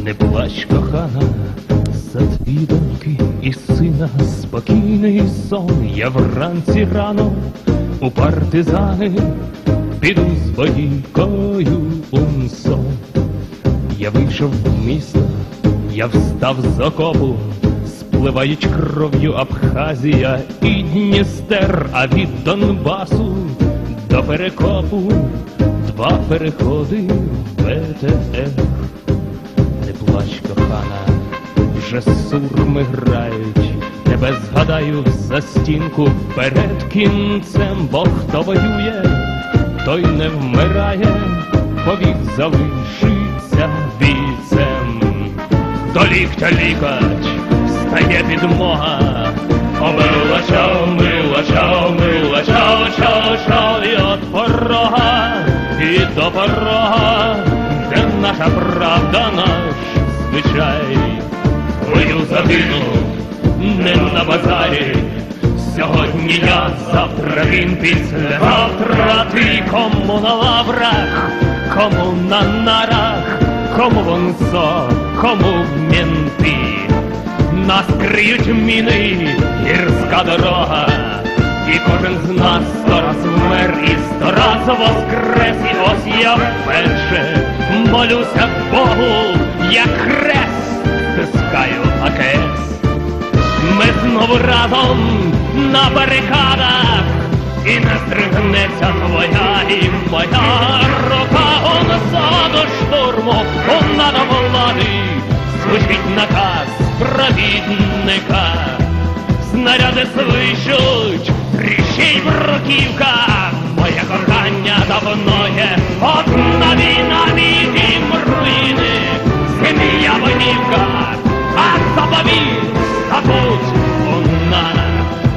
Не плач, кохана, за твій доньки і сина спокійний сон. Я вранці рано у партизани піду з бодійкою унсон. Я вийшов в місто, я встав з окопу, спливають кров'ю Абхазія і Дністер, а від Донбасу до Перекопу 2 переходи ВТР. Не плач, кохана, вже сурми грають, тебе згадаю в застінку перед кінцем, бо хто воює, той не вмирає, повік залишиться бійцем. До ліктя лікать стає підмога, омила чао, мила чао, мила чао, чао, чао, і от порога, і до порога, де наша правда, наш звичай. Твою загинув не на базарі, сьогодні я, завтра він, післязавтра ти. Кому на лаврах, кому на нарах, кому в УНСО, кому в менти. Нас криють міни, гірська дорога, і кожен з нас 100 раз вмер і 100 раз воскрес. І ось я вперше молюся Богу, як хрест стискаю АКС. Ми знову разом на барикадах, і не стригнеться твоя і моя рука. Он до штурму, он надо влади, звучить наказ провідника. Снаряди свищуть, тріщить бруківка, моє кохання давно є одна війна, мій дім руїни, сім'я винівка, а заповіт статуть луна.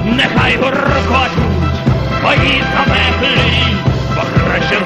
Нехай гуркочуть твої запеклі, бо краще